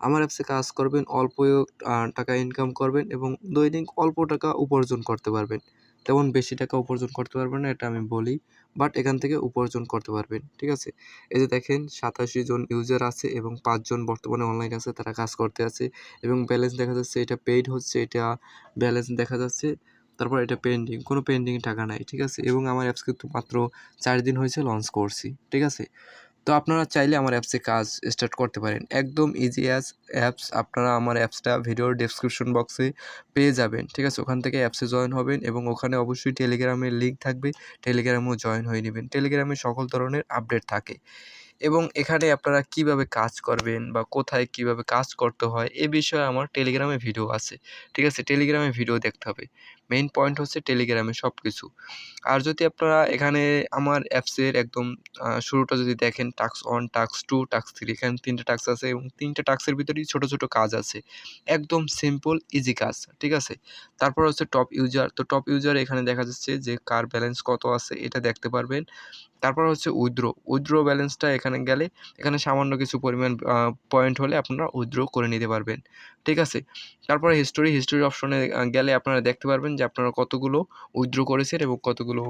আমার অ্যাপসে কাজ করবেন, অল্প টাকা ইনকাম করবেন এবং দৈনিক অল্প টাকা উপার্জন করতে পারবেন। তেমন বেশি টাকা উপার্জন করতে পারবেন না এটা আমি বলি, বাট এখান থেকে উপার্জন করতে পারবেন। ঠিক আছে? এই যে দেখেন ৮৭ জন ইউজার আছে এবং ৫ জন বর্তমানে অনলাইন আছে, তারা কাজ করতে আছে এবং ব্যালেন্স দেখা যাচ্ছে এটা পেইড হচ্ছে, এটা ব্যালেন্স দেখা যাচ্ছে। তারপর এটা পেন্ডিং, কোনো পেন্ডিং টাকা নাই। ঠিক আছে? এবং আমার অ্যাপস কিন্তু মাত্র ৪ দিন হয়েছে লঞ্চ করছি। ঠিক আছে? তো আপনারা চাইলে আমার অ্যাপসে কাজ স্টার্ট করতে পারেন। একদম ইজি অ্যাপস। আপনারা আমার অ্যাপসটা ভিডিওর ডেসক্রিপশন বক্সে পেয়ে যাবেন। ঠিক আছে? ওখান থেকে অ্যাপসে জয়েন হবেন এবং ওখানে অবশ্যই টেলিগ্রামের লিঙ্ক থাকবে। টেলিগ্রামেও জয়েন হয়ে নিবেন। টেলিগ্রামে সকল ধরনের আপডেট থাকে। এবং এখানে আপনারা কিভাবে কাজ করবেন বা কোথায় কিভাবে কাজ করতে হয় এ বিষয়ে আমার টেলিগ্রামে ভিডিও আছে। ঠিক আছে? টেলিগ্রামে ভিডিও দেখতে হবে। মেইন পয়েন্ট হচ্ছে টেলিগ্রামে সবকিছু। আর যদি আপনারা এখানে আমার অ্যাপসের একদম শুরুটা যদি দেখেন টাস্ক 1, টাস্ক 2, টাস্ক 3 এখানে ৩ টা টাস্ক আছে এবং ৩ টা টাস্কের ভিতরেই ছোট, ছোট কাজ আছে। একদম সিম্পল ইজি কাজ। ঠিক আছে? তারপর হচ্ছে টপ ইউজার। তো টপ ইউজার এখানে দেখা যাচ্ছে যে কার ব্যালেন্স কত আছে এটা দেখতে পারবেন। তারপর হচ্ছে উইথড্র ব্যালেন্সটা এখানে গেলে এখানে সামান্য কিছু পরিমাণ পয়েন্ট হলে আপনারা উইথড্র করে নিতে পারবেন। ঠিক আছে? তারপরে হিস্টোরি অপশনে গেলে আপনারা দেখতে পারবেন যে আপনারা কতগুলো উইথড্র করেছেন এবং কতগুলো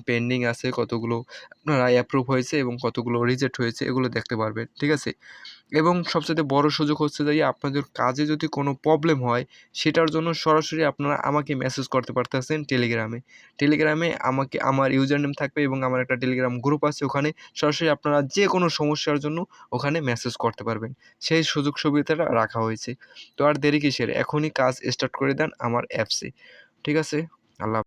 পেন্ডিং আছে, কতগুলো আপনারা অ্যাপ্রুভ হয়েছে এবং কতগুলো রিজেক্ট হয়েছে এগুলো দেখতে পারবেন। ঠিক আছে? এবং সবচাইতে বড় সুযোগ হচ্ছে যে আপনাদের কাজে যদি কোনো প্রবলেম হয় সেটার জন্য সরাসরি আপনারা আমাকে মেসেজ করতে পারতেছেন টেলিগ্রামে। টেলিগ্রামে আমাকে আমার ইউজার নেম থাকবে এবং আমার একটা টেলিগ্রাম গ্রুপ আছে, ওখানে সরাসরি আপনারা যে কোনো সমস্যার জন্য ওখানে মেসেজ করতে পারবেন। সেই সুযোগ সুবিধাটা রাখা হয়েছে। তো আর দেরি কিসের? এখনই কাজ স্টার্ট করে দেন আমার অ্যাপসে। ঠিক আছে? আল্লাহ